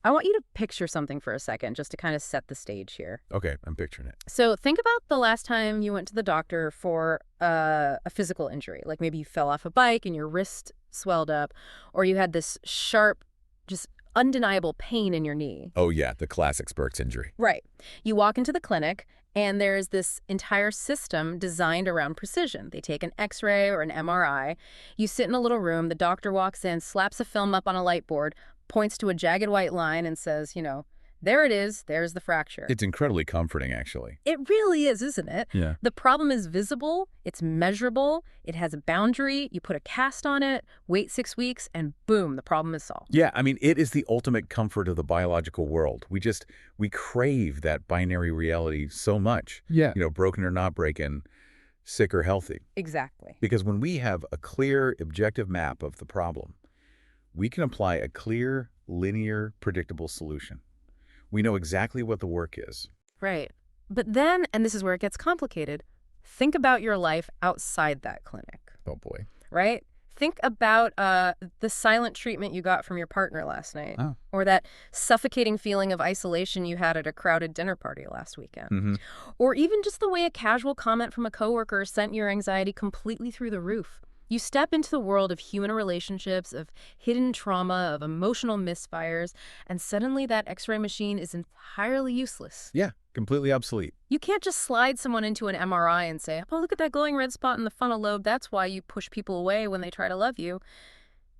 I want you to picture something for a second just to kind of set the stage here. Okay, I'm picturing it. So think about the last time you went to the doctor for a physical injury. Like maybe you fell off a bike and your wrist swelled up, or you had this sharp, just undeniable pain in your knee. Oh yeah, the classic Sparks injury. Right. You walk into the clinic, and there's this entire system designed around precision. They take an X-ray or an MRI. You sit in a little room. The doctor walks in, slaps a film up on a light board, points to a jagged white line and says, there it is. There's the fracture. It's incredibly comforting, actually. It really is, isn't it? Yeah. The problem is visible. It's measurable. It has a boundary. You put a cast on it, wait 6 weeks, and boom, the problem is solved. Yeah, I mean, it is the ultimate comfort of the biological world. We crave that binary reality so much. Yeah. Broken or not broken, sick or healthy. Exactly. Because when we have a clear, objective map of the problem, we can apply a clear, linear, predictable solution. We know exactly what the work is. Right. But then, and this is where it gets complicated, think about your life outside that clinic. Oh, boy. Right? Think about the silent treatment you got from your partner last night. Oh. Or that suffocating feeling of isolation you had at a crowded dinner party last weekend. Mm-hmm. Or even just the way a casual comment from a coworker sent your anxiety completely through the roof. You step into the world of human relationships, of hidden trauma, of emotional misfires, and suddenly that X-ray machine is entirely useless. Yeah, completely obsolete. You can't just slide someone into an MRI and say, oh, look at that glowing red spot in the frontal lobe. That's why you push people away when they try to love you.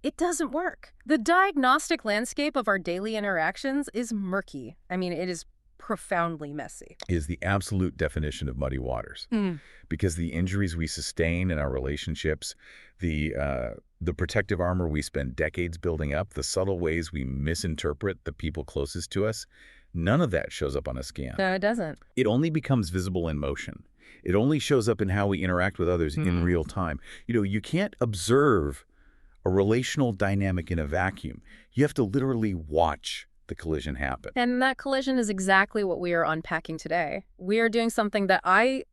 It doesn't work. The diagnostic landscape of our daily interactions is murky. I mean, it is profoundly messy. Is the absolute definition of muddy waters. Because the injuries we sustain in our relationships, the protective armor we spend decades building up, the subtle ways we misinterpret the people closest to us, none of that shows up on a scan. No, it doesn't. It only becomes visible in motion. It only shows up in how we interact with others in real time. You can't observe a relational dynamic in a vacuum. You have to literally watch the collision happen. And that collision is exactly what we are unpacking today. We are doing something that I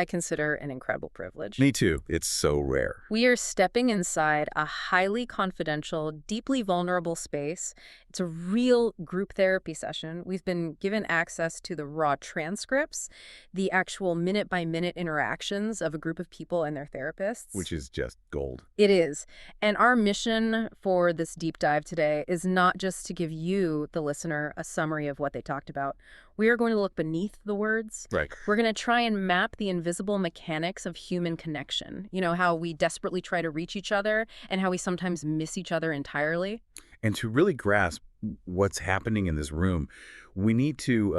consider an incredible privilege. Me too. It's so rare. We are stepping inside a highly confidential, deeply vulnerable space. It's a real group therapy session. We've been given access to the raw transcripts, the actual minute-by-minute interactions of a group of people and their therapists. Which is just gold. It is. And our mission for this deep dive today is not just to give you, the listener, a summary of what they talked about. We are going to look beneath the words. Right. We're going to try and map the invisible mechanics of human connection. How we desperately try to reach each other and how we sometimes miss each other entirely. And to really grasp what's happening in this room, we need to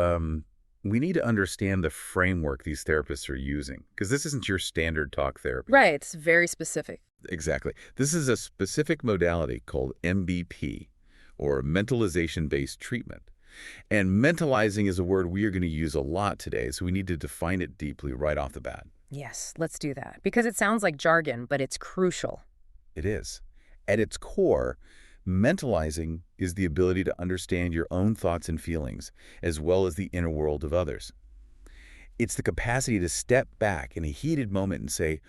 understand the framework these therapists are using, because this isn't your standard talk therapy. Right. It's very specific. Exactly. This is a specific modality called MBT, or Mentalization-Based Treatment. And mentalizing is a word we are going to use a lot today, so we need to define it deeply right off the bat. Yes, let's do that. Because it sounds like jargon, but it's crucial. It is. At its core, mentalizing is the ability to understand your own thoughts and feelings, as well as the inner world of others. It's the capacity to step back in a heated moment and say,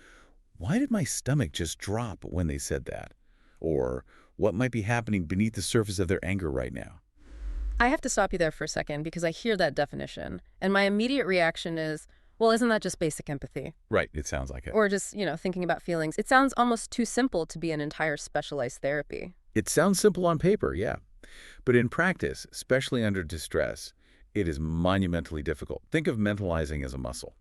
why did my stomach just drop when they said that? Or what might be happening beneath the surface of their anger right now? I have to stop you there for a second because I hear that definition. And my immediate reaction is, well, isn't that just basic empathy? Right, it sounds like it. Or just, thinking about feelings. It sounds almost too simple to be an entire specialized therapy. It sounds simple on paper, yeah. But in practice, especially under distress, it is monumentally difficult. Think of mentalizing as a muscle.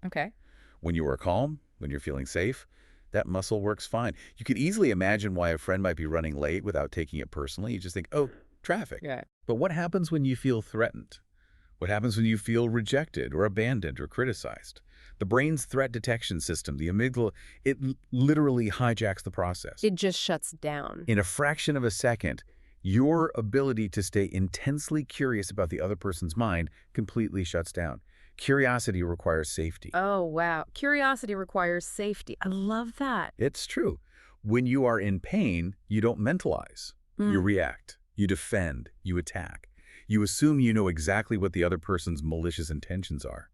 Okay. When you are calm, when you're feeling safe, that muscle works fine. You could easily imagine why a friend might be running late without taking it personally. You just think, oh, traffic. Yeah. But what happens when you feel threatened? What happens when you feel rejected or abandoned or criticized? The brain's threat detection system, the amygdala, it literally hijacks the process. It just shuts down. In a fraction of a second, your ability to stay intensely curious about the other person's mind completely shuts down. Curiosity requires safety. Oh, wow. Curiosity requires safety. I love that. It's true. When you are in pain, you don't mentalize. You react. You defend. You attack. You assume you know exactly what the other person's malicious intentions are.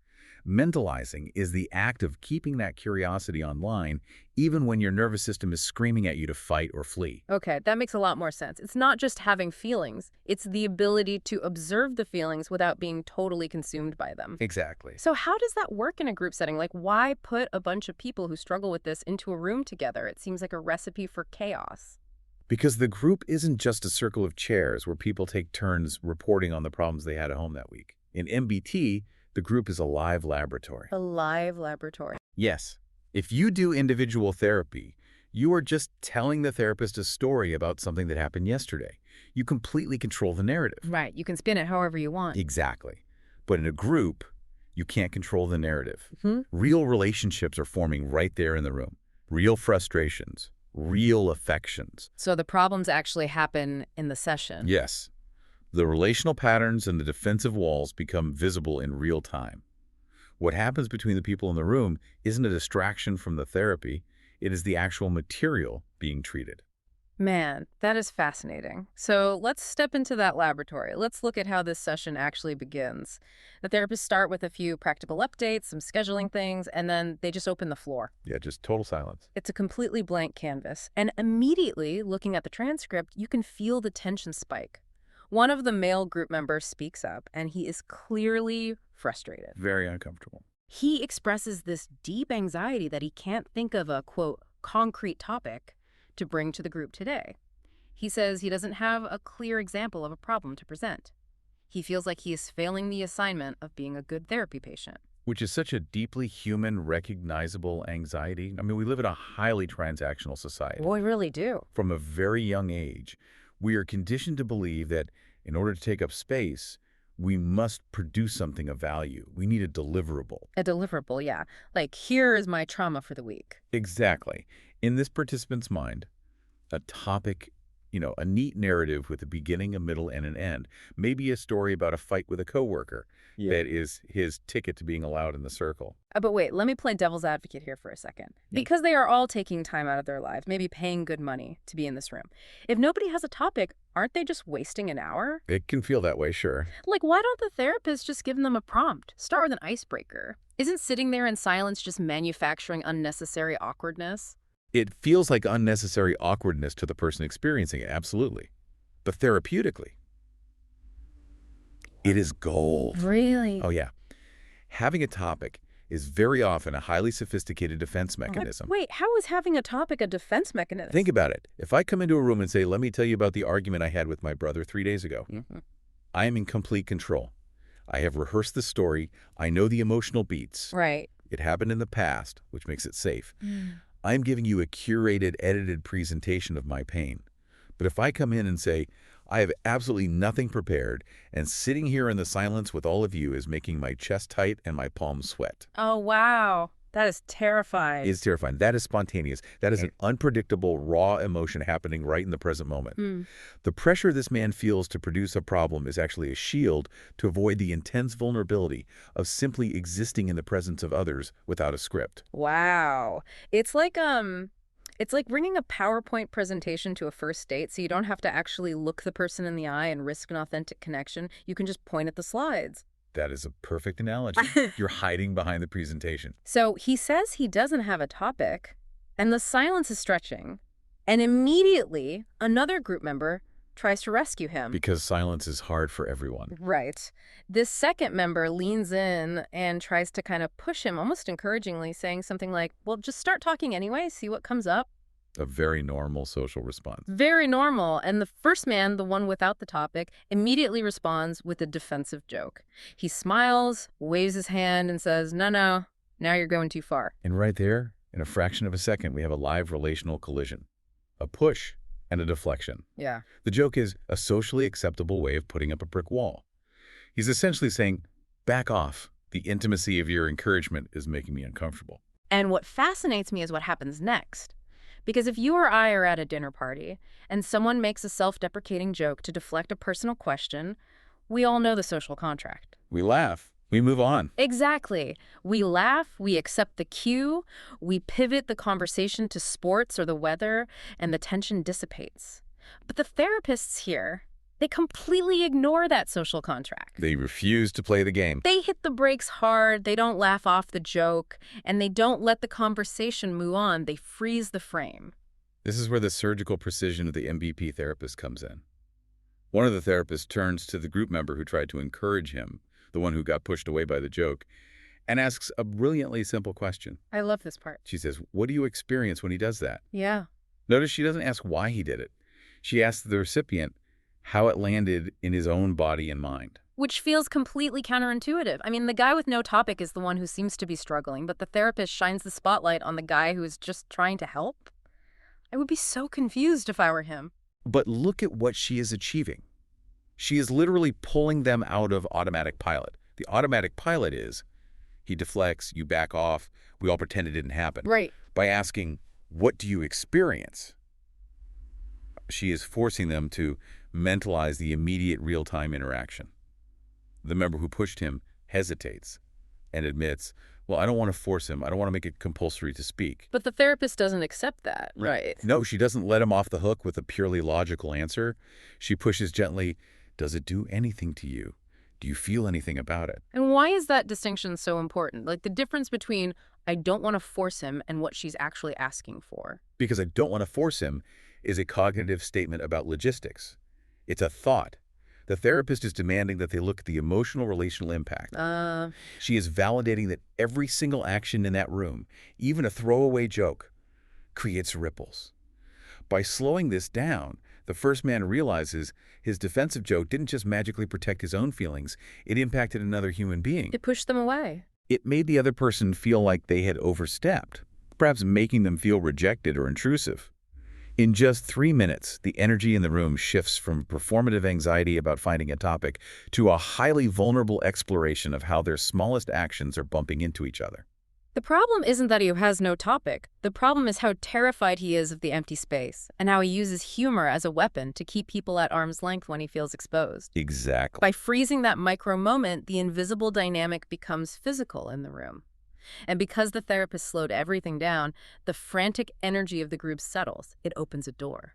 Mentalizing is the act of keeping that curiosity online even when your nervous system is screaming at you to fight or flee. Okay, that makes a lot more sense. It's not just having feelings, it's the ability to observe the feelings without being totally consumed by them. Exactly. So how does that work in a group setting? Like, why put a bunch of people who struggle with this into a room together? It seems like a recipe for chaos. Because the group isn't just a circle of chairs where people take turns reporting on the problems they had at home that week. In MBT, the group is a live laboratory. A live laboratory. Yes. If you do individual therapy, you are just telling the therapist a story about something that happened yesterday. You completely control the narrative. Right, you can spin it however you want. Exactly. But in a group, you can't control the narrative. Hmm? Real relationships are forming right there in the room. Real frustrations, real affections. So the problems actually happen in the session. Yes. The relational patterns and the defensive walls become visible in real time. What happens between the people in the room isn't a distraction from the therapy, it is the actual material being treated. Man, that is fascinating. So let's step into that laboratory. Let's look at how this session actually begins. The therapists start with a few practical updates, some scheduling things, and then they just open the floor. Yeah, just total silence. It's a completely blank canvas. And immediately, looking at the transcript, you can feel the tension spike. One of the male group members speaks up, and he is clearly frustrated. Very uncomfortable. He expresses this deep anxiety that he can't think of a, quote, concrete topic to bring to the group today. He says he doesn't have a clear example of a problem to present. He feels like he is failing the assignment of being a good therapy patient. Which is such a deeply human, recognizable anxiety. I mean, we live in a highly transactional society. Boy, really do. From a very young age, we are conditioned to believe that in order to take up space, we must produce something of value. We need a deliverable. A deliverable, yeah. Like, here is my trauma for the week. Exactly. In this participant's mind, a topic, a neat narrative with a beginning, a middle, and an end. Maybe a story about a fight with a coworker that is his ticket to being allowed in the circle. But wait, let me play devil's advocate here for a second. Because they are all taking time out of their lives, maybe paying good money to be in this room. If nobody has a topic, aren't they just wasting an hour? It can feel that way, sure. Like, why don't the therapists just give them a prompt? Start with an icebreaker. Isn't sitting there in silence just manufacturing unnecessary awkwardness? It feels like unnecessary awkwardness to the person experiencing it, absolutely. But therapeutically, it is gold. Really? Oh, yeah. Having a topic is very often a highly sophisticated defense mechanism. Wait, how is having a topic a defense mechanism? Think about it. If I come into a room and say, let me tell you about the argument I had with my brother 3 days ago, I am in complete control. I have rehearsed the story. I know the emotional beats. Right. It happened in the past, which makes it safe. I'm giving you a curated, edited presentation of my pain. But if I come in and say, I have absolutely nothing prepared, and sitting here in the silence with all of you is making my chest tight and my palms sweat. Oh, wow. That is terrifying. It's terrifying. That is spontaneous. That is an unpredictable, raw emotion happening right in the present moment. The pressure this man feels to produce a problem is actually a shield to avoid the intense vulnerability of simply existing in the presence of others without a script. Wow. It's like bringing a PowerPoint presentation to a first date, so you don't have to actually look the person in the eye and risk an authentic connection. You can just point at the slides. That is a perfect analogy. You're hiding behind the presentation. So he says he doesn't have a topic, and the silence is stretching, and immediately another group member tries to rescue him. Because silence is hard for everyone. Right. This second member leans in and tries to kind of push him, almost encouragingly, saying something like, well, just start talking anyway, see what comes up. A very normal social response. Very normal. And the first man, the one without the topic, immediately responds with a defensive joke. He smiles, waves his hand, and says, no, now you're going too far. And right there, in a fraction of a second, we have a live relational collision. A push and a deflection. Yeah. The joke is a socially acceptable way of putting up a brick wall. He's essentially saying, back off. The intimacy of your encouragement is making me uncomfortable. And what fascinates me is what happens next. Because if you or I are at a dinner party and someone makes a self-deprecating joke to deflect a personal question, we all know the social contract. We laugh. We move on. Exactly. We laugh, we accept the cue, we pivot the conversation to sports or the weather, and the tension dissipates. But the therapists here, They completely ignore that social contract. They refuse to play the game. They hit the brakes hard, they don't laugh off the joke, and they don't let the conversation move on. They freeze the frame. This is where the surgical precision of the MBP therapist comes in. One of the therapists turns to the group member who tried to encourage him, the one who got pushed away by the joke, and asks a brilliantly simple question. I love this part. She says, "What do you experience when he does that?" Yeah. Notice she doesn't ask why he did it. She asks the recipient how it landed in his own body and mind. Which feels completely counterintuitive. I mean, the guy with no topic is the one who seems to be struggling, but the therapist shines the spotlight on the guy who is just trying to help. I would be so confused if I were him. But look at what she is achieving. She is literally pulling them out of automatic pilot. The automatic pilot is, he deflects, you back off, we all pretend it didn't happen. Right. By asking, what do you experience? She is forcing them to mentalize the immediate real-time interaction. The member who pushed him hesitates and admits, well, I don't want to force him. I don't want to make it compulsory to speak. But the therapist doesn't accept that. Right. No, she doesn't let him off the hook with a purely logical answer. She pushes gently, does it do anything to you? Do you feel anything about it? And why is that distinction so important? Like the difference between I don't want to force him and what she's actually asking for. Because I don't want to force him is a cognitive statement about logistics. It's a thought. The therapist is demanding that they look at the emotional relational impact. She is validating that every single action in that room, even a throwaway joke, creates ripples. By slowing this down, the first man realizes his defensive joke didn't just magically protect his own feelings, it impacted another human being. It pushed them away. It made the other person feel like they had overstepped, perhaps making them feel rejected or intrusive. In just 3 minutes, the energy in the room shifts from performative anxiety about finding a topic to a highly vulnerable exploration of how their smallest actions are bumping into each other. The problem isn't that he has no topic. The problem is how terrified he is of the empty space and how he uses humor as a weapon to keep people at arm's length when he feels exposed. Exactly. By freezing that micro moment, the invisible dynamic becomes physical in the room. And because the therapist slowed everything down, the frantic energy of the group settles. It opens a door,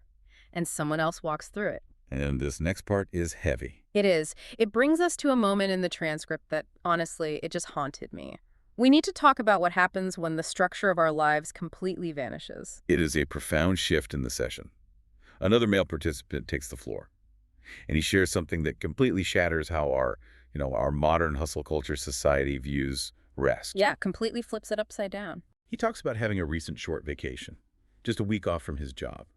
and someone else walks through it. And this next part is heavy. It is. It brings us to a moment in the transcript that, honestly, it just haunted me. We need to talk about what happens when the structure of our lives completely vanishes. It is a profound shift in the session. Another male participant takes the floor, and he shares something that completely shatters how our modern hustle culture society views rest. Yeah, completely flips it upside down. He talks about having a recent short vacation, just a week off from his job.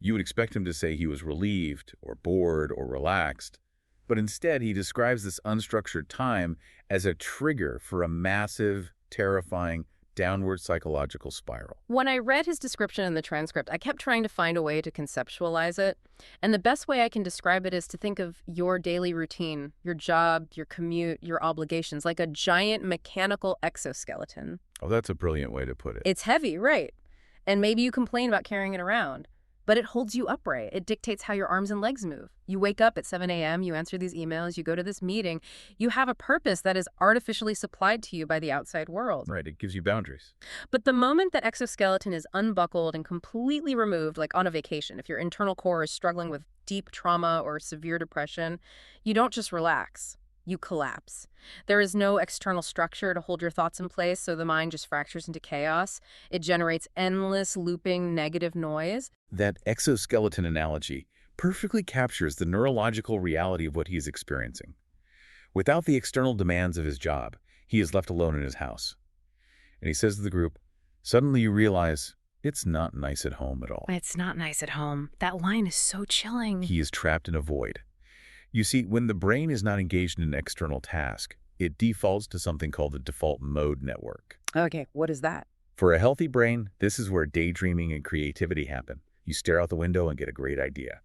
You would expect him to say he was relieved or bored or relaxed, but instead he describes this unstructured time as a trigger for a massive, terrifying, downward psychological spiral. When I read his description in the transcript, I kept trying to find a way to conceptualize it. And the best way I can describe it is to think of your daily routine, your job, your commute, your obligations, like a giant mechanical exoskeleton. Oh, that's a brilliant way to put it. It's heavy, right? And maybe you complain about carrying it around, but it holds you upright. It dictates how your arms and legs move. You wake up at 7 a.m., you answer these emails, you go to this meeting. You have a purpose that is artificially supplied to you by the outside world. Right, it gives you boundaries. But the moment that exoskeleton is unbuckled and completely removed, like on a vacation, if your internal core is struggling with deep trauma or severe depression, you don't just relax. You collapse. There is no external structure to hold your thoughts in place, so the mind just fractures into chaos. It generates endless, looping, negative noise. That exoskeleton analogy perfectly captures the neurological reality of what he is experiencing. Without the external demands of his job, he is left alone in his house. And he says to the group, suddenly you realize it's not nice at home at all. It's not nice at home. That line is so chilling. He is trapped in a void. You see, when the brain is not engaged in an external task, it defaults to something called the default mode network. Okay, what is that? For a healthy brain, this is where daydreaming and creativity happen. You stare out the window and get a great idea.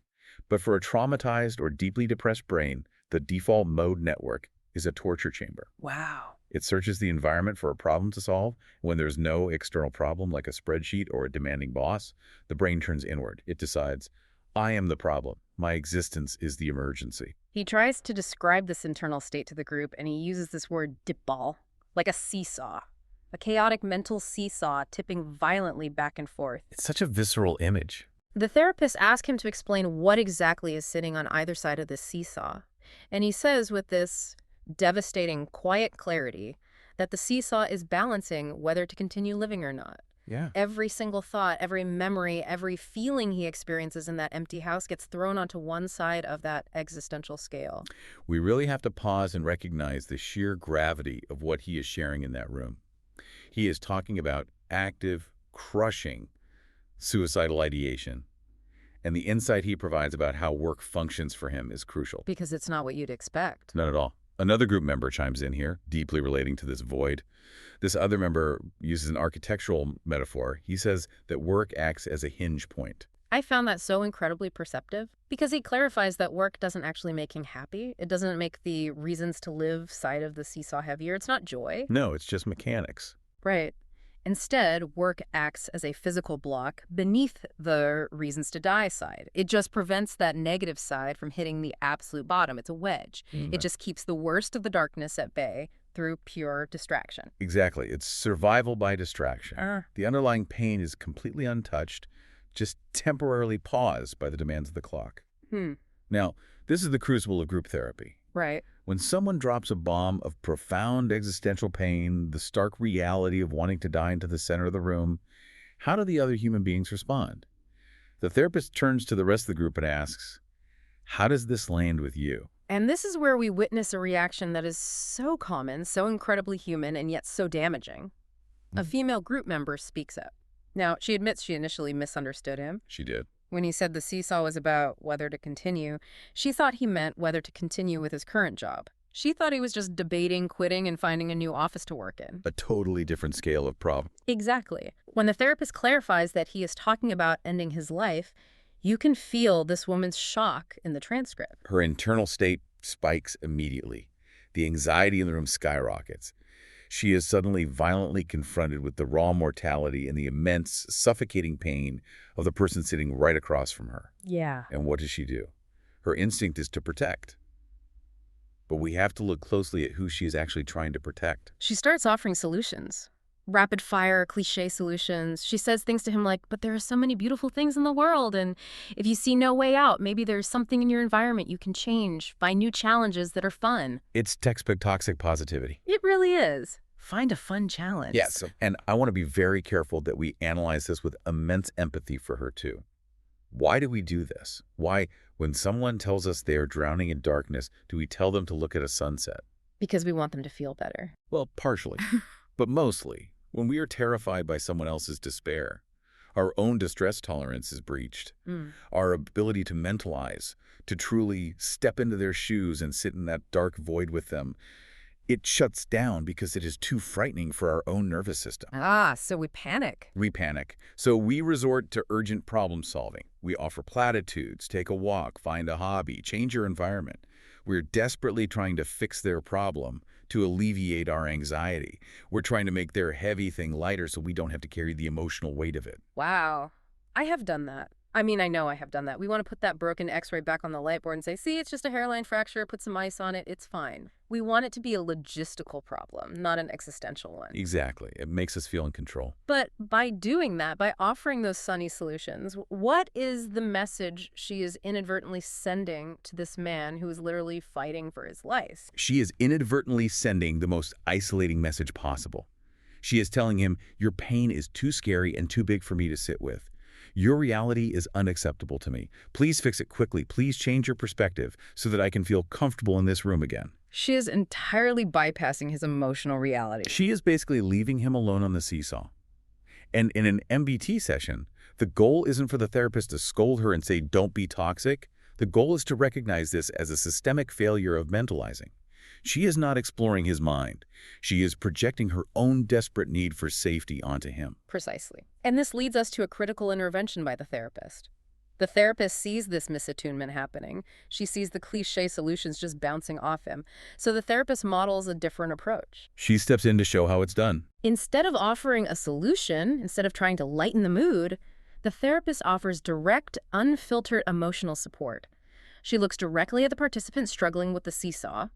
But for a traumatized or deeply depressed brain, the default mode network is a torture chamber. Wow. It searches the environment for a problem to solve. When there's no external problem like a spreadsheet or a demanding boss, the brain turns inward. It decides, I am the problem. My existence is the emergency. He tries to describe this internal state to the group, and he uses this word dipball, like a seesaw. A chaotic mental seesaw tipping violently back and forth. It's such a visceral image. The therapist asks him to explain what exactly is sitting on either side of this seesaw. And he says with this devastating, quiet clarity that the seesaw is balancing whether to continue living or not. Yeah. Every single thought, every memory, every feeling he experiences in that empty house gets thrown onto one side of that existential scale. We really have to pause and recognize the sheer gravity of what he is sharing in that room. He is talking about active, crushing suicidal ideation, and the insight he provides about how work functions for him is crucial. Because it's not what you'd expect. Not at all. Another group member chimes in here, deeply relating to this void. This other member uses an architectural metaphor. He says that work acts as a hinge point. I found that so incredibly perceptive because he clarifies that work doesn't actually make him happy. It doesn't make the reasons to live side of the seesaw heavier. It's not joy. No, it's just mechanics. Right. Instead, work acts as a physical block beneath the reasons to die side. It just prevents that negative side from hitting the absolute bottom. It's a wedge. It just keeps the worst of the darkness at bay through pure distraction. Exactly. It's survival by distraction. The underlying pain is completely untouched, just temporarily paused by the demands of the clock. Now, this is the crucible of group therapy. Right. When someone drops a bomb of profound existential pain, the stark reality of wanting to die into the center of the room, how do the other human beings respond? The therapist turns to the rest of the group and asks, how does this land with you? And this is where we witness a reaction that is so common, so incredibly human, and yet so damaging. A female group member speaks up. Now, she admits she initially misunderstood him. She did. When he said the seesaw was about whether to continue, she thought he meant whether to continue with his current job. She thought he was just debating quitting and finding a new office to work in. A totally different scale of problem. Exactly. When the therapist clarifies that he is talking about ending his life, you can feel this woman's shock in the transcript. Her internal state spikes immediately. The anxiety in the room skyrockets. She is suddenly violently confronted with the raw mortality and the immense, suffocating pain of the person sitting right across from her. Yeah. And what does she do? Her instinct is to protect. But we have to look closely at who she is actually trying to protect. She starts offering solutions. Rapid fire, cliche solutions. She says things to him like, but there are so many beautiful things in the world, and if you see no way out, maybe there's something in your environment you can change. Find new challenges that are fun. It's textbook toxic positivity. It really is. Find a fun challenge. Yes, and I want to be very careful that we analyze this with immense empathy for her too. Why do we do this? Why, when someone tells us they are drowning in darkness, do we tell them to look at a sunset? Because we want them to feel better. Well, partially, but mostly. When we are terrified by someone else's despair, our own distress tolerance is breached. Our ability to mentalize, to truly step into their shoes and sit in that dark void with them, it shuts down because it is too frightening for our own nervous system. So we panic. We panic. So we resort to urgent problem solving. We offer platitudes, take a walk, find a hobby, change your environment. We're desperately trying to fix their problem to alleviate our anxiety. We're trying to make their heavy thing lighter so we don't have to carry the emotional weight of it. Wow. I have done that. I mean, I know I have done that. We want to put that broken x-ray back on the light board and say, see, it's just a hairline fracture, put some ice on it, it's fine. We want it to be a logistical problem, not an existential one. Exactly. It makes us feel in control. But by doing that, by offering those sunny solutions, what is the message she is inadvertently sending to this man who is literally fighting for his life? She is inadvertently sending the most isolating message possible. She is telling him, your pain is too scary and too big for me to sit with. Your reality is unacceptable to me. Please fix it quickly. Please change your perspective so that I can feel comfortable in this room again. She is entirely bypassing his emotional reality. She is basically leaving him alone on the seesaw. And in an MBT session, the goal isn't for the therapist to scold her and say, don't be toxic. The goal is to recognize this as a systemic failure of mentalizing. She is not exploring his mind. She is projecting her own desperate need for safety onto him. Precisely. And this leads us to a critical intervention by the therapist. The therapist sees this misattunement happening. She sees the cliche solutions just bouncing off him. So the therapist models a different approach. She steps in to show how it's done. Instead of offering a solution, instead of trying to lighten the mood, the therapist offers direct, unfiltered emotional support. She looks directly at the participant struggling with the seesaw.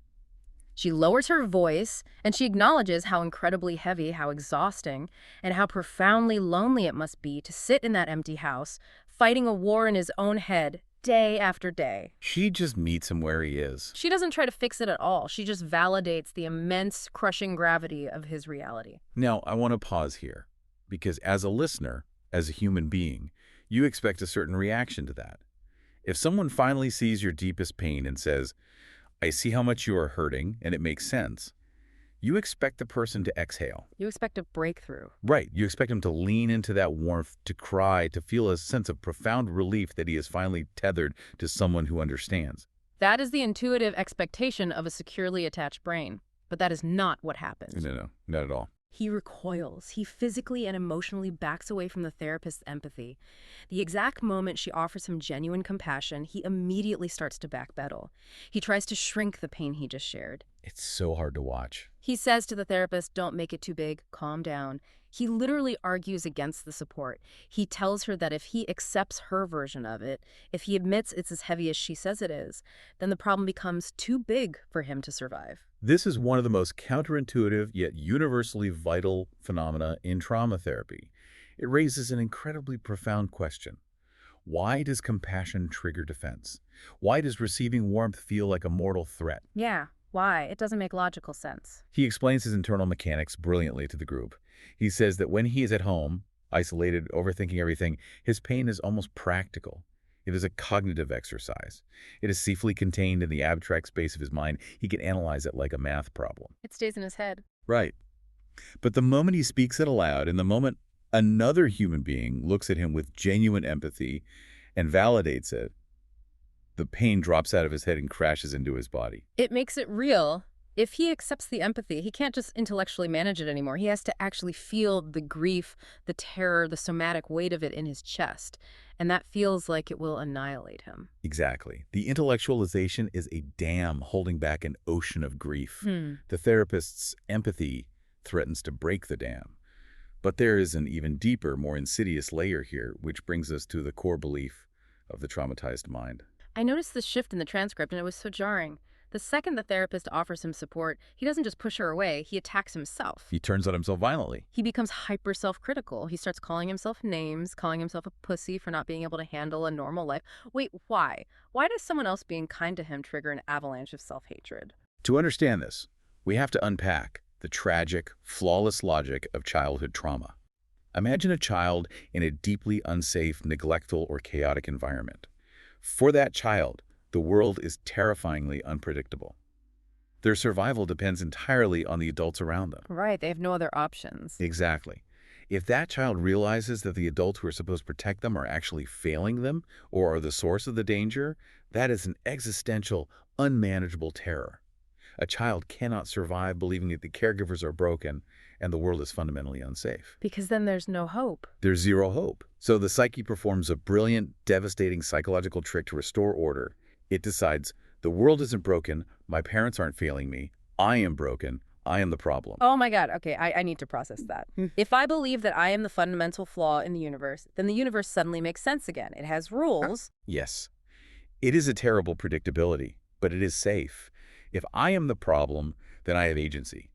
She lowers her voice, and she acknowledges how incredibly heavy, how exhausting, and how profoundly lonely it must be to sit in that empty house, fighting a war in his own head, day after day. She just meets him where he is. She doesn't try to fix it at all. She just validates the immense, crushing gravity of his reality. Now, I want to pause here, because as a listener, as a human being, you expect a certain reaction to that. If someone finally sees your deepest pain and says, "I see how much you are hurting, and it makes sense," you expect the person to exhale. You expect a breakthrough. Right. You expect him to lean into that warmth, to cry, to feel a sense of profound relief that he is finally tethered to someone who understands. That is the intuitive expectation of a securely attached brain. But that is not what happens. No, not at all. He recoils. He physically and emotionally backs away from the therapist's empathy. The exact moment she offers him genuine compassion, he immediately starts to backpedal. He tries to shrink the pain he just shared. It's so hard to watch. He says to the therapist, "Don't make it too big, calm down." He literally argues against the support. He tells her that if he accepts her version of it, if he admits it's as heavy as she says it is, then the problem becomes too big for him to survive. This is one of the most counterintuitive yet universally vital phenomena in trauma therapy. It raises an incredibly profound question. Why does compassion trigger defense? Why does receiving warmth feel like a mortal threat? Yeah, why? It doesn't make logical sense. He explains his internal mechanics brilliantly to the group. He says that when he is at home, isolated, overthinking everything, his pain is almost practical. It is a cognitive exercise. It is safely contained in the abstract space of his mind. He can analyze it like a math problem. It stays in his head. Right. But the moment he speaks it aloud, and the moment another human being looks at him with genuine empathy and validates it, the pain drops out of his head and crashes into his body. It makes it real. If he accepts the empathy, he can't just intellectually manage it anymore. He has to actually feel the grief, the terror, the somatic weight of it in his chest. And that feels like it will annihilate him. Exactly. The intellectualization is a dam holding back an ocean of grief. Hmm. The therapist's empathy threatens to break the dam. But there is an even deeper, more insidious layer here, which brings us to the core belief of the traumatized mind. I noticed this shift in the transcript, and it was so jarring. The second the therapist offers him support, he doesn't just push her away, he attacks himself. He turns on himself violently. He becomes hyper self-critical. He starts calling himself names, calling himself a pussy for not being able to handle a normal life. Wait, why? Why does someone else being kind to him trigger an avalanche of self-hatred? To understand this, we have to unpack the tragic, flawless logic of childhood trauma. Imagine a child in a deeply unsafe, neglectful, or chaotic environment. For that child, the world is terrifyingly unpredictable. Their survival depends entirely on the adults around them. Right, they have no other options. Exactly. If that child realizes that the adults who are supposed to protect them are actually failing them or are the source of the danger, that is an existential, unmanageable terror. A child cannot survive believing that the caregivers are broken and the world is fundamentally unsafe. Because then there's no hope. There's zero hope. So the psyche performs a brilliant, devastating psychological trick to restore order. It decides, the world isn't broken, my parents aren't failing me, I am broken, I am the problem. Oh my God, okay, I need to process that. If I believe that I am the fundamental flaw in the universe, then the universe suddenly makes sense again. It has rules. Yes. It is a terrible predictability, but it is safe. If I am the problem, then I have agency.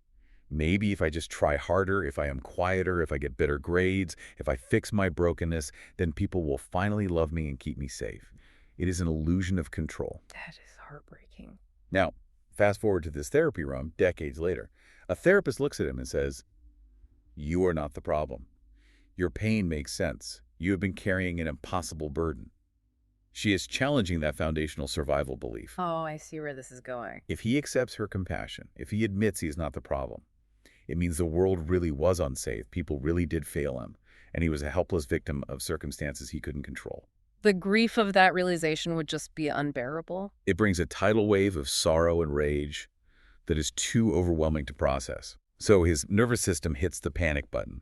Maybe if I just try harder, if I am quieter, if I get better grades, if I fix my brokenness, then people will finally love me and keep me safe. It is an illusion of control. That is heartbreaking. Now, fast forward to this therapy room decades later. A therapist looks at him and says, "You are not the problem. Your pain makes sense. You have been carrying an impossible burden." She is challenging that foundational survival belief. Oh, I see where this is going. If he accepts her compassion, if he admits he is not the problem, it means the world really was unsafe, people really did fail him, and he was a helpless victim of circumstances he couldn't control. The grief of that realization would just be unbearable. It brings a tidal wave of sorrow and rage that is too overwhelming to process. So his nervous system hits the panic button.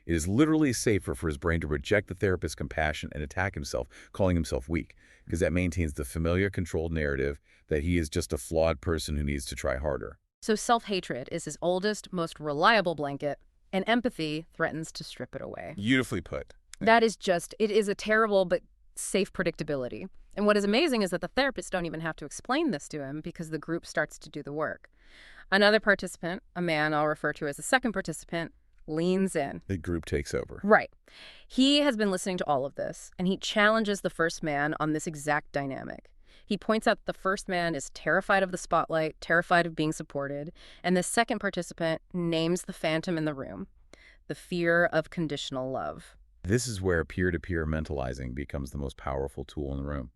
It is literally safer for his brain to reject the therapist's compassion and attack himself, calling himself weak, because that maintains the familiar controlled narrative that he is just a flawed person who needs to try harder. So self-hatred is his oldest, most reliable blanket, and empathy threatens to strip it away. Beautifully put. That is just, it is a terrible but safe predictability. And what is amazing is that the therapists don't even have to explain this to him because the group starts to do the work. Another participant, a man I'll refer to as the second participant, leans in. The group takes over. Right. He has been listening to all of this, and he challenges the first man on this exact dynamic. He points out that the first man is terrified of the spotlight, terrified of being supported, and the second participant names the phantom in the room, the fear of conditional love. This is where peer-to-peer mentalizing becomes the most powerful tool in the room.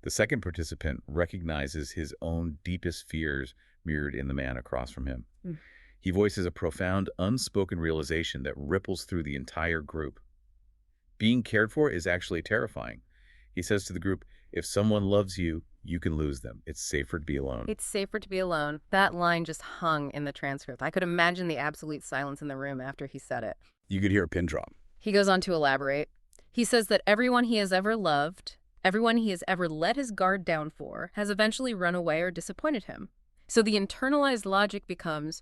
The second participant recognizes his own deepest fears mirrored in the man across from him. Mm. He voices a profound, unspoken realization that ripples through the entire group. Being cared for is actually terrifying. He says to the group, if someone loves you, you can lose them. It's safer to be alone. It's safer to be alone. That line just hung in the transcript. I could imagine the absolute silence in the room after he said it. You could hear a pin drop. He goes on to elaborate. He says that everyone he has ever loved, everyone he has ever let his guard down for, has eventually run away or disappointed him. So the internalized logic becomes,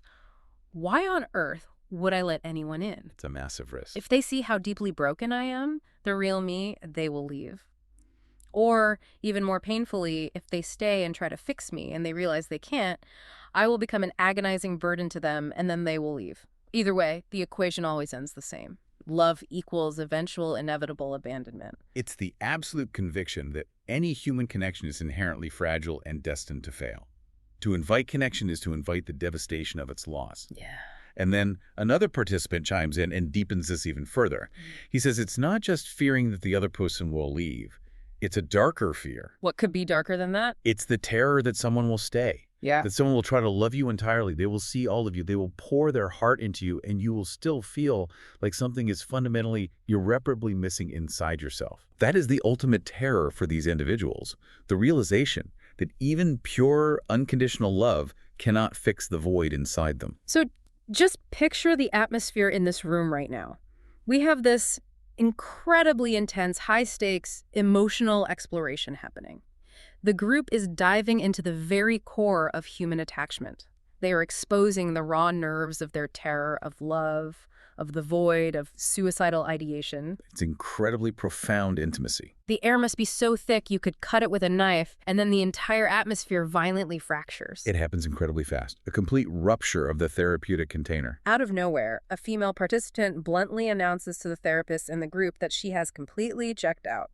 why on earth would I let anyone in? It's a massive risk. If they see how deeply broken I am, the real me, they will leave. Or, even more painfully, if they stay and try to fix me and they realize they can't, I will become an agonizing burden to them and then they will leave. Either way, the equation always ends the same. Love equals eventual inevitable abandonment. It's the absolute conviction that any human connection is inherently fragile and destined to fail. To invite connection is to invite the devastation of its loss. Yeah. And then another participant chimes in and deepens this even further. He says it's not just fearing that the other person will leave. It's a darker fear. What could be darker than that? It's the terror that someone will stay. Yeah. That someone will try to love you entirely. They will see all of you. They will pour their heart into you, and you will still feel like something is fundamentally, irreparably missing inside yourself. That is the ultimate terror for these individuals. The realization that even pure, unconditional love cannot fix the void inside them. So just picture the atmosphere in this room right now. We have this incredibly intense, high-stakes, emotional exploration happening. The group is diving into the very core of human attachment. They are exposing the raw nerves of their terror of love, of the void, of suicidal ideation. It's incredibly profound intimacy. The air must be so thick you could cut it with a knife, and then the entire atmosphere violently fractures. It happens incredibly fast. A complete rupture of the therapeutic container. Out of nowhere, a female participant bluntly announces to the therapist in the group that she has completely checked out.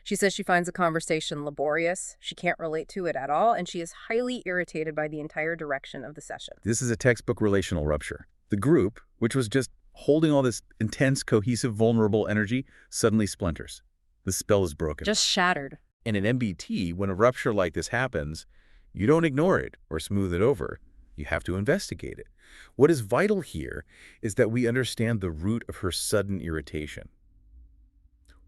She says she finds the conversation laborious, she can't relate to it at all, and she is highly irritated by the entire direction of the session. This is a textbook relational rupture. The group, which was just holding all this intense, cohesive, vulnerable energy, suddenly splinters. The spell is broken. Just shattered. And in MBT, when a rupture like this happens, you don't ignore it or smooth it over. You have to investigate it. What is vital here is that we understand the root of her sudden irritation.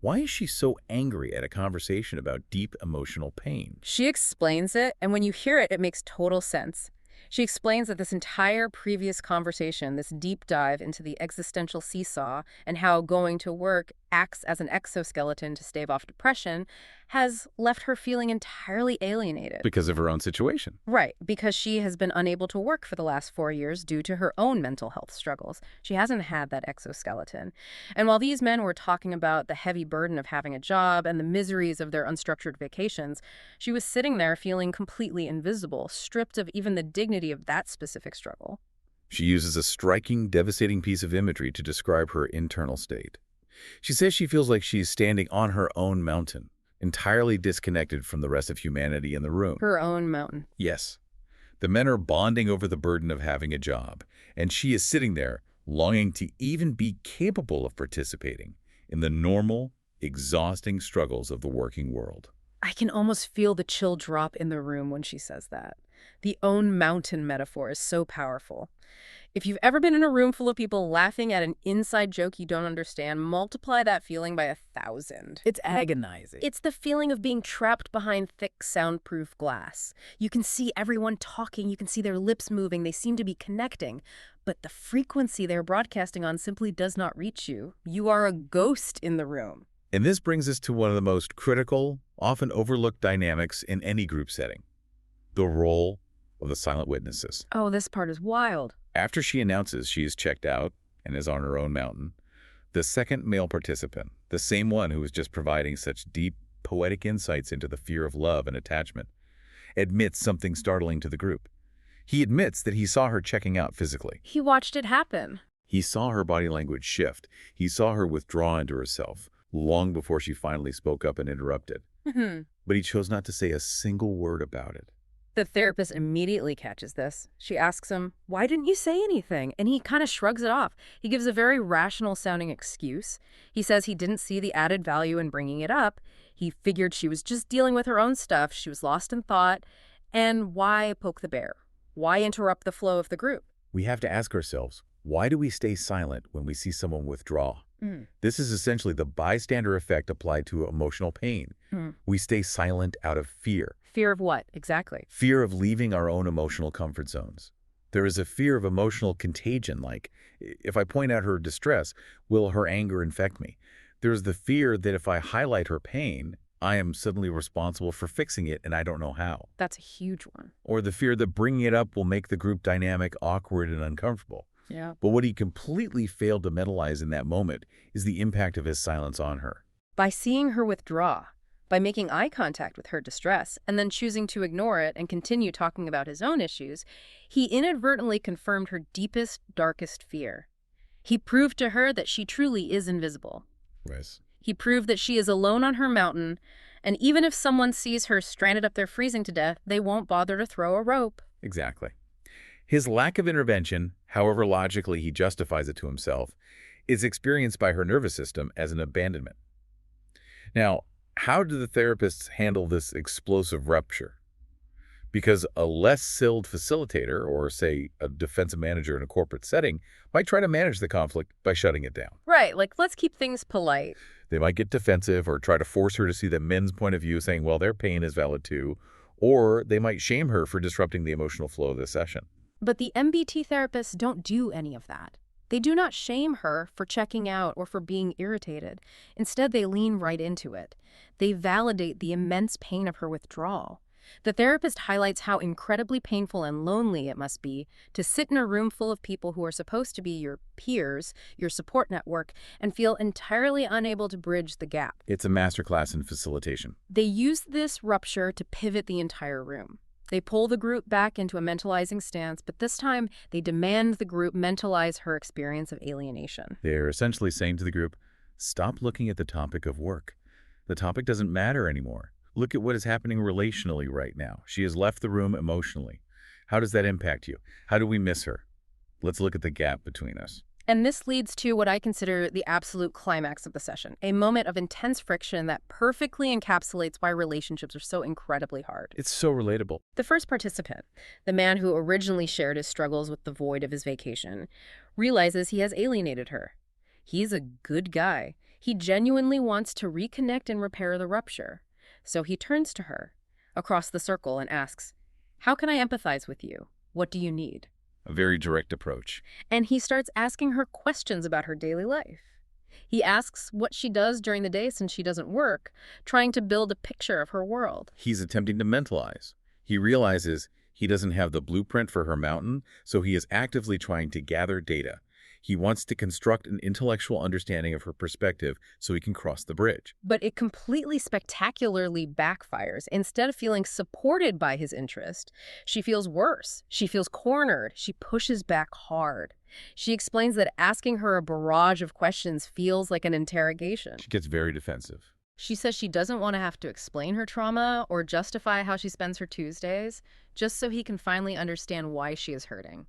Why is she so angry at a conversation about deep emotional pain? She explains it, and when you hear it, it makes total sense. She explains that this entire previous conversation, this deep dive into the existential seesaw and how going to work acts as an exoskeleton to stave off depression, has left her feeling entirely alienated. Because of her own situation. Right, because she has been unable to work for the last 4 years due to her own mental health struggles. She hasn't had that exoskeleton. And while these men were talking about the heavy burden of having a job and the miseries of their unstructured vacations, she was sitting there feeling completely invisible, stripped of even the dignity of that specific struggle. She uses a striking, devastating piece of imagery to describe her internal state. She says she feels like she's standing on her own mountain, entirely disconnected from the rest of humanity in the room. Her own mountain. Yes. The men are bonding over the burden of having a job, and she is sitting there, longing to even be capable of participating in the normal, exhausting struggles of the working world. I can almost feel the chill drop in the room when she says that. The own mountain metaphor is so powerful. If you've ever been in a room full of people laughing at an inside joke you don't understand, multiply that feeling by 1,000. It's agonizing. It's the feeling of being trapped behind thick, soundproof glass. You can see everyone talking, you can see their lips moving, they seem to be connecting, but the frequency they're broadcasting on simply does not reach you. You are a ghost in the room. And this brings us to one of the most critical, often overlooked dynamics in any group setting: the role of the silent witnesses. Oh, this part is wild. After she announces she is checked out and is on her own mountain, the second male participant, the same one who was just providing such deep, poetic insights into the fear of love and attachment, admits something startling to the group. He admits that he saw her checking out physically. He watched it happen. He saw her body language shift. He saw her withdraw into herself long before she finally spoke up and interrupted. Mhm. But he chose not to say a single word about it. The therapist immediately catches this. She asks him, "Why didn't you say anything?" And he kind of shrugs it off. He gives a very rational sounding excuse. He says he didn't see the added value in bringing it up. He figured she was just dealing with her own stuff. She was lost in thought. And why poke the bear? Why interrupt the flow of the group? We have to ask ourselves, why do we stay silent when we see someone withdraw? Mm. This is essentially the bystander effect applied to emotional pain. Mm. We stay silent out of fear. Fear of what, exactly? Fear of leaving our own emotional comfort zones. There is a fear of emotional contagion, like, if I point out her distress, will her anger infect me? There's the fear that if I highlight her pain, I am suddenly responsible for fixing it and I don't know how. That's a huge one. Or the fear that bringing it up will make the group dynamic awkward and uncomfortable. Yeah. But what he completely failed to mentalize in that moment is the impact of his silence on her. By seeing her withdraw, by making eye contact with her distress, and then choosing to ignore it and continue talking about his own issues, he inadvertently confirmed her deepest, darkest fear. He proved to her that she truly is invisible. Yes. He proved that she is alone on her mountain, and even if someone sees her stranded up there freezing to death, they won't bother to throw a rope. Exactly. His lack of intervention, however logically he justifies it to himself, is experienced by her nervous system as an abandonment. Now, how do the therapists handle this explosive rupture? Because a less skilled facilitator, or say a defensive manager in a corporate setting, might try to manage the conflict by shutting it down. Right, like, let's keep things polite. They might get defensive or try to force her to see the men's point of view, saying, well, their pain is valid too, or they might shame her for disrupting the emotional flow of the session. But the MBT therapists don't do any of that. They do not shame her for checking out or for being irritated. Instead, they lean right into it. They validate the immense pain of her withdrawal. The therapist highlights how incredibly painful and lonely it must be to sit in a room full of people who are supposed to be your peers, your support network, and feel entirely unable to bridge the gap. It's a masterclass in facilitation. They use this rupture to pivot the entire room. They pull the group back into a mentalizing stance, but this time they demand the group mentalize her experience of alienation. They're essentially saying to the group, stop looking at the topic of work. The topic doesn't matter anymore. Look at what is happening relationally right now. She has left the room emotionally. How does that impact you? How do we miss her? Let's look at the gap between us. And this leads to what I consider the absolute climax of the session, a moment of intense friction that perfectly encapsulates why relationships are so incredibly hard. It's so relatable. The first participant, the man who originally shared his struggles with the void of his vacation, realizes he has alienated her. He's a good guy. He genuinely wants to reconnect and repair the rupture. So he turns to her across the circle and asks, "How can I empathize with you? What do you need?" A very direct approach. And he starts asking her questions about her daily life. He asks what she does during the day since she doesn't work, trying to build a picture of her world. He's attempting to mentalize. He realizes he doesn't have the blueprint for her mountain, so he is actively trying to gather data. He wants to construct an intellectual understanding of her perspective so he can cross the bridge. But it completely spectacularly backfires. Instead of feeling supported by his interest, she feels worse. She feels cornered. She pushes back hard. She explains that asking her a barrage of questions feels like an interrogation. She gets very defensive. She says she doesn't want to have to explain her trauma or justify how she spends her Tuesdays, just so he can finally understand why she is hurting.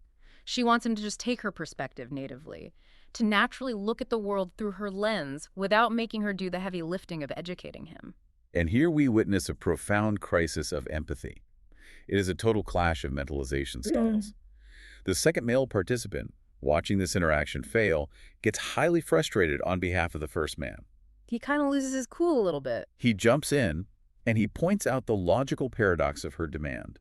She wants him to just take her perspective natively, to naturally look at the world through her lens without making her do the heavy lifting of educating him. And here we witness a profound crisis of empathy. It is a total clash of mentalization styles. The second male participant, watching this interaction fail, gets highly frustrated on behalf of the first man. He kind of loses his cool a little bit. He jumps in, and he points out the logical paradox of her demand.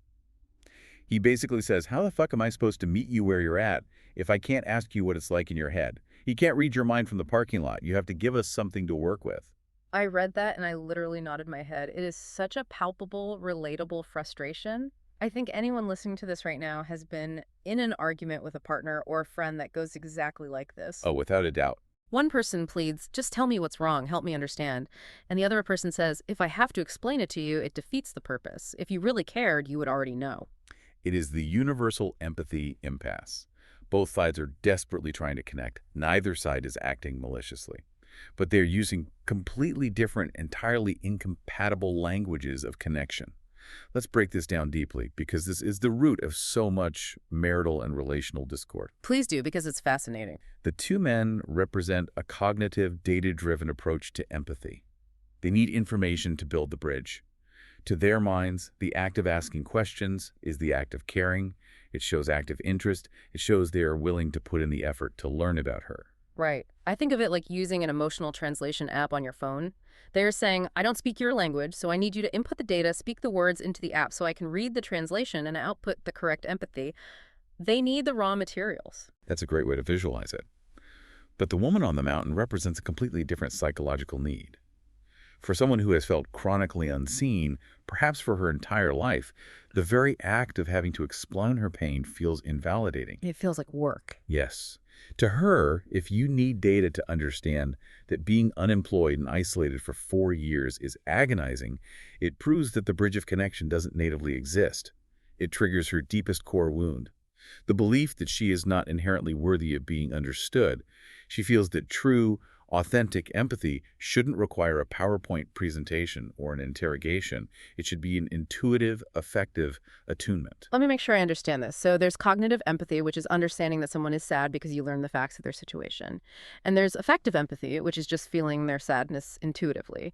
He basically says, how the fuck am I supposed to meet you where you're at if I can't ask you what it's like in your head? He can't read your mind from the parking lot. You have to give us something to work with. I read that and I literally nodded my head. It is such a palpable, relatable frustration. I think anyone listening to this right now has been in an argument with a partner or a friend that goes exactly like this. Oh, without a doubt. One person pleads, "Just tell me what's wrong, help me understand." And the other person says, "If I have to explain it to you, it defeats the purpose. If you really cared, you would already know." It is the universal empathy impasse. Both sides are desperately trying to connect. Neither side is acting maliciously. But they're using completely different, entirely incompatible languages of connection. Let's break this down deeply, because this is the root of so much marital and relational discord. Please do, because it's fascinating. The two men represent a cognitive, data-driven approach to empathy. They need information to build the bridge. To their minds, the act of asking questions is the act of caring. It shows active interest. It shows they are willing to put in the effort to learn about her. Right. I think of it like using an emotional translation app on your phone. They're saying, I don't speak your language, so I need you to input the data, speak the words into the app so I can read the translation and output the correct empathy. They need the raw materials. That's a great way to visualize it. But the woman on the mountain represents a completely different psychological need. For someone who has felt chronically unseen, perhaps for her entire life, the very act of having to explain her pain feels invalidating. It feels like work. Yes. To her, if you need data to understand that being unemployed and isolated for 4 years is agonizing, it proves that the bridge of connection doesn't natively exist. It triggers her deepest core wound. The belief that she is not inherently worthy of being understood. She feels that true, authentic empathy shouldn't require a PowerPoint presentation or an interrogation. It should be an intuitive, effective attunement. Let me make sure I understand this. So there's cognitive empathy, which is understanding that someone is sad because you learn the facts of their situation. And there's affective empathy, which is just feeling their sadness intuitively.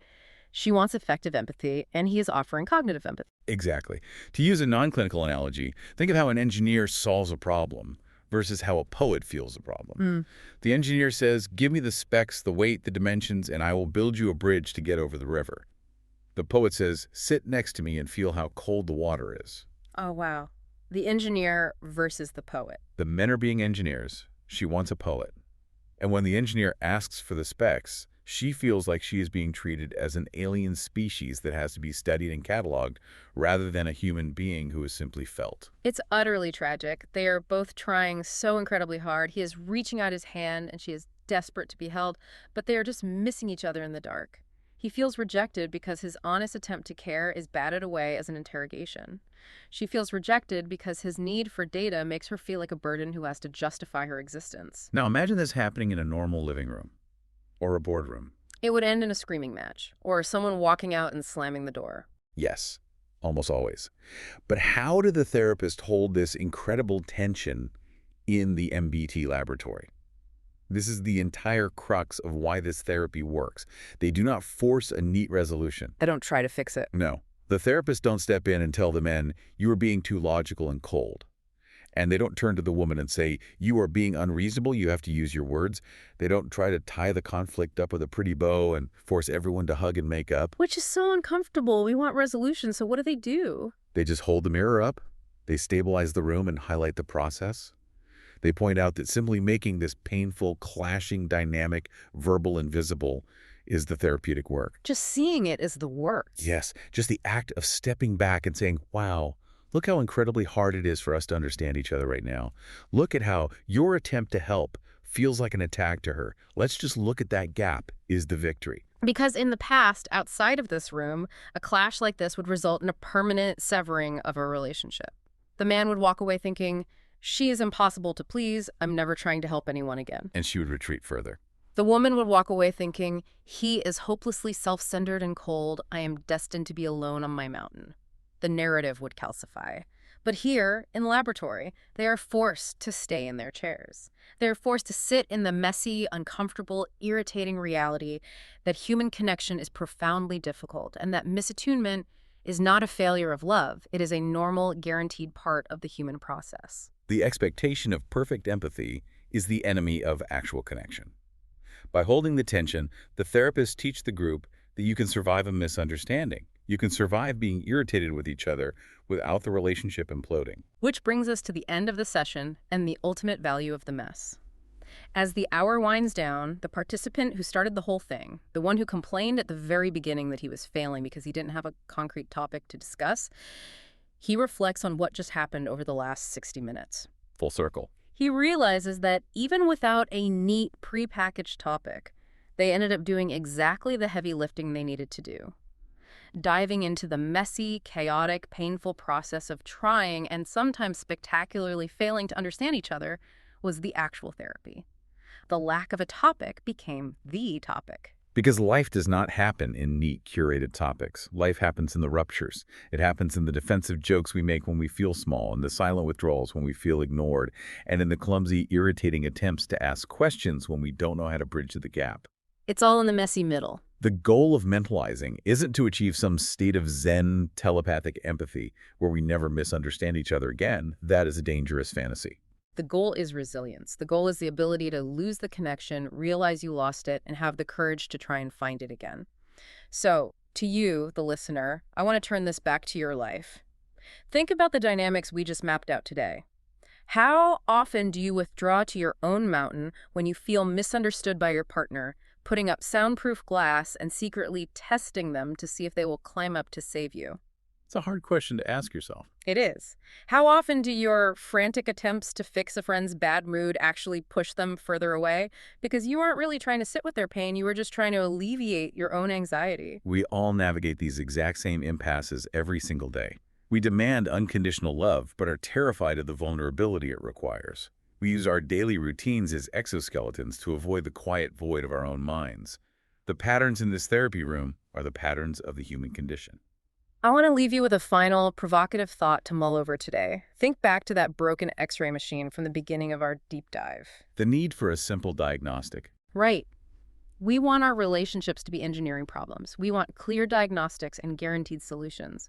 She wants effective empathy, and he is offering cognitive empathy. Exactly. To use a non-clinical analogy, think of how an engineer solves a problem versus how a poet feels a problem. The engineer says, give me the specs, the weight, the dimensions, and I will build you a bridge to get over the river. The poet says, sit next to me and feel how cold the water is. Oh, wow. The engineer versus the poet. The men are being engineers. She wants a poet. And when the engineer asks for the specs, she feels like she is being treated as an alien species that has to be studied and cataloged rather than a human being who is simply felt. It's utterly tragic. They are both trying so incredibly hard. He is reaching out his hand and she is desperate to be held, but they are just missing each other in the dark. He feels rejected because his honest attempt to care is batted away as an interrogation. She feels rejected because his need for data makes her feel like a burden who has to justify her existence. Now imagine this happening in a normal living room or a boardroom. It would end in a screaming match, or someone walking out and slamming the door. Yes, almost always. But how do the therapists hold this incredible tension in the MBT laboratory? This is the entire crux of why this therapy works. They do not force a neat resolution. They don't try to fix it. No. The therapists don't step in and tell the men, you are being too logical and cold. And they don't turn to the woman and say, you are being unreasonable, you have to use your words. They don't try to tie the conflict up with a pretty bow and force everyone to hug and make up. Which is so uncomfortable. We want resolution, so what do? They just hold the mirror up. They stabilize the room and highlight the process. They point out that simply making this painful, clashing dynamic verbal and visible is the therapeutic work. Just seeing it is the work. Yes, just the act of stepping back and saying, wow, look how incredibly hard it is for us to understand each other right now. Look at how your attempt to help feels like an attack to her. Let's just look at that gap is the victory. Because in the past, outside of this room, a clash like this would result in a permanent severing of a relationship. The man would walk away thinking, she is impossible to please. I'm never trying to help anyone again. And she would retreat further. The woman would walk away thinking, he is hopelessly self-centered and cold. I am destined to be alone on my mountain. The narrative would calcify. But here, in the laboratory, they are forced to stay in their chairs. They are forced to sit in the messy, uncomfortable, irritating reality that human connection is profoundly difficult and that misattunement is not a failure of love. It is a normal, guaranteed part of the human process. The expectation of perfect empathy is the enemy of actual connection. By holding the tension, the therapists teach the group that you can survive a misunderstanding. You can survive being irritated with each other without the relationship imploding. Which brings us to the end of the session and the ultimate value of the mess. As the hour winds down, the participant who started the whole thing, the one who complained at the very beginning that he was failing because he didn't have a concrete topic to discuss, he reflects on what just happened over the last 60 minutes. Full circle. He realizes that even without a neat prepackaged topic, they ended up doing exactly the heavy lifting they needed to do. Diving into the messy, chaotic, painful process of trying and sometimes spectacularly failing to understand each other was the actual therapy. The lack of a topic became the topic. Because life does not happen in neat, curated topics. Life happens in the ruptures. It happens in the defensive jokes we make when we feel small, in the silent withdrawals when we feel ignored, and in the clumsy, irritating attempts to ask questions when we don't know how to bridge the gap. It's all in the messy middle. The goal of mentalizing isn't to achieve some state of Zen telepathic empathy where we never misunderstand each other again. That is a dangerous fantasy. The goal is resilience. The goal is the ability to lose the connection, realize you lost it, and have the courage to try and find it again. So, to you, the listener, I want to turn this back to your life. Think about the dynamics we just mapped out today. How often do you withdraw to your own mountain when you feel misunderstood by your partner, putting up soundproof glass and secretly testing them to see if they will climb up to save you? It's a hard question to ask yourself. It is. How often do your frantic attempts to fix a friend's bad mood actually push them further away? Because you aren't really trying to sit with their pain, you were just trying to alleviate your own anxiety. We all navigate these exact same impasses every single day. We demand unconditional love, but are terrified of the vulnerability it requires. We use our daily routines as exoskeletons to avoid the quiet void of our own minds. The patterns in this therapy room are the patterns of the human condition. I want to leave you with a final, provocative thought to mull over today. Think back to that broken X-ray machine from the beginning of our deep dive. The need for a simple diagnostic. Right. We want our relationships to be engineering problems. We want clear diagnostics and guaranteed solutions.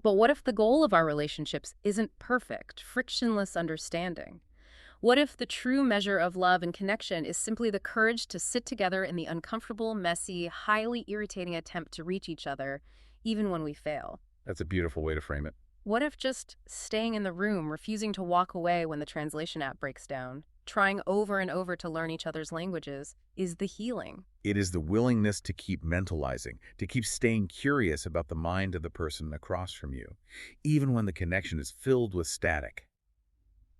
But what if the goal of our relationships isn't perfect, frictionless understanding? What if the true measure of love and connection is simply the courage to sit together in the uncomfortable, messy, highly irritating attempt to reach each other, even when we fail? That's a beautiful way to frame it. What if just staying in the room, refusing to walk away when the translation app breaks down, trying over and over to learn each other's languages, is the healing? It is the willingness to keep mentalizing, to keep staying curious about the mind of the person across from you, even when the connection is filled with static.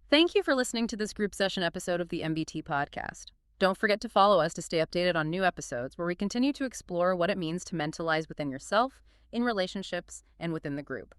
Thank you for listening to this group session episode of the MBT podcast. Don't forget to follow us to stay updated on new episodes where we continue to explore what it means to mentalize within yourself, in relationships, and within the group.